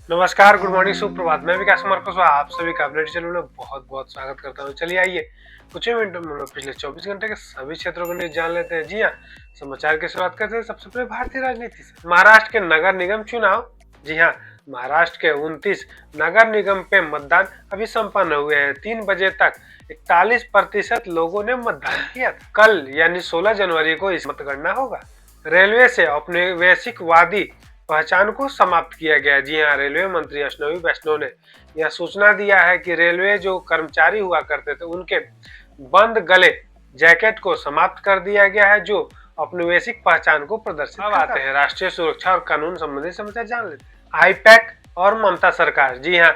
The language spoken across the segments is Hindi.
नमस्कार, गुड मॉर्निंग, सुप्रभात। मैं विकास कुमार कुशवाहा आप सभी का अपडेट चैनल में बहुत बहुत स्वागत करता हूं। चलिए आइए कुछ ही मिनटों में पिछले 24 घंटे के सभी क्षेत्रों को न्यूज जान लेते हैं। जी हाँ, समाचार की शुरुआत करते हैं सबसे पहले भारतीय राजनीति से। महाराष्ट्र के नगर निगम चुनाव। जी हाँ, महाराष्ट्र के 29 नगर निगम पे मतदान अभी संपन्न हुए हैं। 3 बजे तक 41% लोगों ने मतदान किया था। कल यानी 16 जनवरी को इस मतगणना होगा। रेलवे से औपनिवेशिकवादी पहचान को समाप्त किया गया। जी हाँ, रेलवे मंत्री अश्विनी वैष्णव ने यह सूचना दिया है कि रेलवे जो कर्मचारी हुआ करते थे उनके बंद गले जैकेट को समाप्त कर दिया गया है, जो औपनिवेशिक पहचान को प्रदर्शित करता है। अब आते हैं राष्ट्रीय सुरक्षा और कानून संबंधी समाचार जान लेते हैं। आईपैक और ममता सरकार। जी हाँ,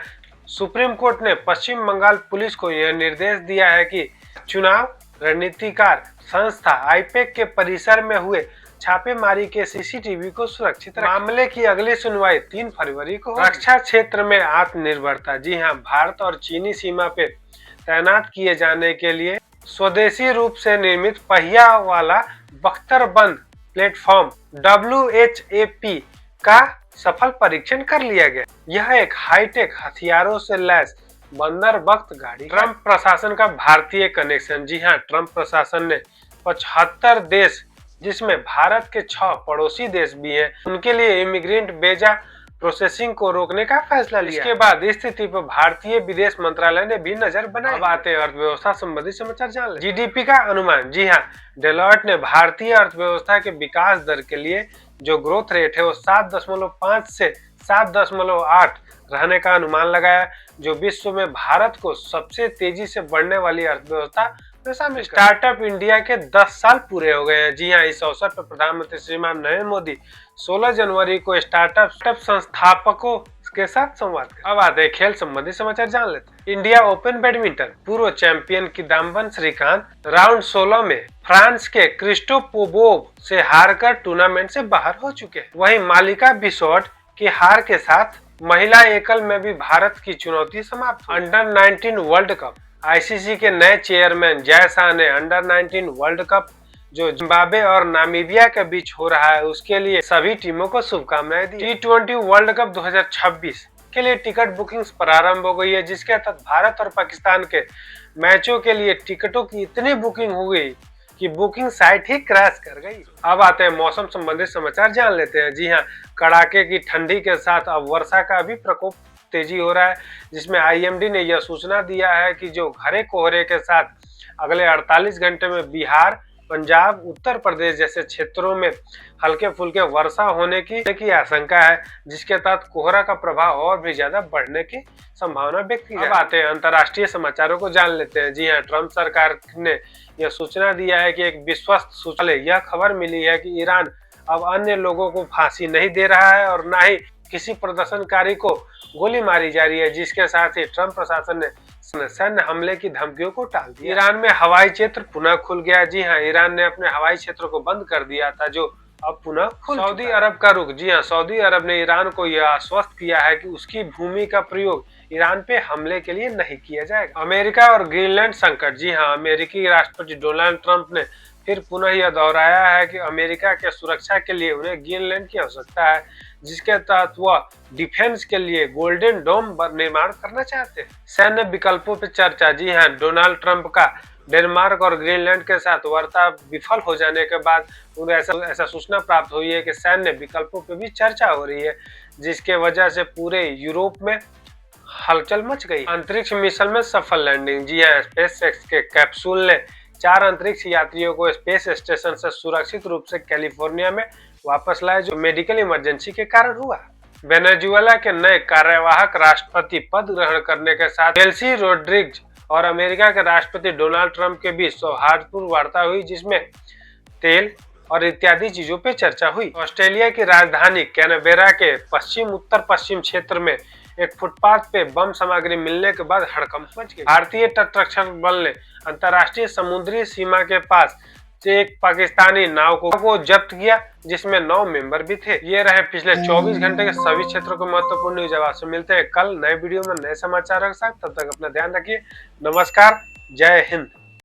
सुप्रीम कोर्ट ने पश्चिम बंगाल पुलिस को यह निर्देश दिया है कि चुनाव रणनीतिकार संस्था आईपैक के परिसर में हुए छापेमारी के सीसीटीवी को सुरक्षित रखें। मामले की अगली सुनवाई 3 फरवरी को होगी। रक्षा क्षेत्र में आत्मनिर्भरता। जी हां, भारत और चीनी सीमा पे तैनात किए जाने के लिए स्वदेशी रूप से निर्मित पहिया वाला बख्तरबंद प्लेटफॉर्म WHAP का सफल परीक्षण कर लिया गया। यह एक हाईटेक हथियारों से लैस बंदरबख्त गाड़ी। ट्रंप प्रशासन का भारतीय कनेक्शन। जी हाँ, ट्रंप प्रशासन ने 75 देश जिसमें भारत के 6 पड़ोसी देश भी हैं, उनके लिए इमिग्रेंट वीजा प्रोसेसिंग को रोकने का फैसला लिया। इसके बाद स्थिति पर भारतीय विदेश मंत्रालय ने भी नजर बनाई। अब आते हैं अर्थव्यवस्था संबंधी समाचार जान लें। जीडीपी का अनुमान। जी हाँ, डेलॉयट ने भारतीय अर्थव्यवस्था के विकास दर के लिए जो ग्रोथ रेट है वो 7.5 से 7.8 रहने का अनुमान लगाया, जो विश्व में भारत को सबसे तेजी से बढ़ने वाली अर्थव्यवस्था शामिल। स्टार्टअप इंडिया के 10 साल पूरे हो गए हैं। जी हाँ, इस अवसर पर प्रधानमंत्री श्रीमान नरेंद्र मोदी 16 जनवरी को स्टार्टअप संस्थापकों के साथ संवाद करेंगे। अब आते हैं खेल संबंधी समाचार जान लेते हैं। इंडिया ओपन बैडमिंटन पूर्व चैंपियन किदाम्बी श्रीकांत राउंड 16 में फ्रांस के क्रिस्टोपोवोव से हारकर टूर्नामेंट से बाहर हो चुके हैं। वहीं मालिका बिशोट की हार के साथ महिला एकल में भी भारत की चुनौती समाप्त। Under 19 world cup. आईसीसी के नए चेयरमैन जय शाह ने अंडर 19 वर्ल्ड कप जो जिम्बाब्वे और नामीबिया के बीच हो रहा है उसके लिए सभी टीमों को शुभकामनाएं दी। T20 वर्ल्ड कप 2026 के लिए टिकट बुकिंग प्रारंभ हो गई है, जिसके तहत भारत और पाकिस्तान के मैचों के लिए टिकटों की इतनी बुकिंग हो गई कि बुकिंग साइट ही क्रैश कर गई। अब आते हैं मौसम संबंधित समाचार जान लेते हैं। जी हाँ, कड़ाके की ठंडी के साथ अब वर्षा का भी प्रकोप तेजी हो रहा है, जिसमें आईएमडी ने यह सूचना दिया है कि जो घने कोहरे के साथ अगले 48 घंटे में बिहार, पंजाब, उत्तर प्रदेश जैसे क्षेत्रों में हल्के फुल्के वर्षा होने की आशंका है, जिसके तहत कोहरा का प्रभाव और भी ज्यादा बढ़ने की संभावना व्यक्त की। अब आते हैं अंतर्राष्ट्रीय समाचारों को जान लेते हैं। जी हाँ, ट्रंप सरकार ने यह सूचना दिया है कि एक विश्वस्त सूचना यह खबर मिली है कि ईरान अब अन्य लोगों को फांसी नहीं दे रहा है और न ही किसी प्रदर्शनकारी को गोली मारी जा रही है, जिसके साथ ही ट्रंप प्रशासन ने सैन्य हमले की धमकियों को टाल दिया। ईरान में हवाई क्षेत्र पुनः खुल गया। जी हाँ, ईरान ने अपने हवाई क्षेत्र को बंद कर दिया था, जो अब पुनः खुल। सऊदी अरब का रुख। जी हाँ, सऊदी अरब ने ईरान को यह आश्वस्त किया है कि उसकी भूमि का प्रयोग ईरान पे हमले के लिए नहीं किया जाएगा। अमेरिका और ग्रीनलैंड संकट। जी हाँ, अमेरिकी राष्ट्रपति डोनाल्ड ट्रंप ने फिर पुनः यह दोहराया है कि अमेरिका के सुरक्षा के लिए उन्हें ग्रीनलैंड की आवश्यकता है, जिसके तहत वह डिफेंस के लिए गोल्डन डोम निर्माण करना चाहते हैं। सैन्य विकल्पों पर चर्चा। जी हाँ, डोनाल्ड ट्रंप का डेनमार्क और ग्रीनलैंड के साथ वार्ता विफल हो जाने के बाद उन्हें ऐसा सूचना प्राप्त हुई है कि सैन्य विकल्पों पर भी चर्चा हो रही है, जिसके वजह से पूरे यूरोप में हलचल मच गई। अंतरिक्ष मिशन में सफल लैंडिंग। जी हाँ, स्पेसएक्स के कैप्सूल ने 4 अंतरिक्ष यात्रियों को स्पेस स्टेशन से सुरक्षित रूप से कैलिफोर्निया में वापस लाए, जो मेडिकल इमरजेंसी के कारण हुआ। वेनेजुएला के नए कार्यवाहक राष्ट्रपति पद ग्रहण करने के साथ डेल्सी रोड्रिग्ज और अमेरिका के राष्ट्रपति डोनाल्ड ट्रंप के बीच सौहार्दपूर्ण वार्ता हुई, जिसमें तेल और इत्यादि चीजों पे चर्चा हुई। ऑस्ट्रेलिया की राजधानी कैनबेरा के उत्तर पश्चिम क्षेत्र में एक फुटपाथ पे बम सामग्री मिलने के बाद हड़कंप मच गई। भारतीय तटरक्षक बल ने अंतर्राष्ट्रीय समुद्री सीमा के पास से एक पाकिस्तानी नाव को जब्त किया, जिसमें 9 मेंबर भी थे। ये रहे पिछले 24 घंटे के सभी क्षेत्रों के महत्वपूर्ण न्यूज। आपसे मिलते हैं कल नए वीडियो में नए समाचारों के साथ। तब तक अपना ध्यान रखिए। नमस्कार, जय हिंद।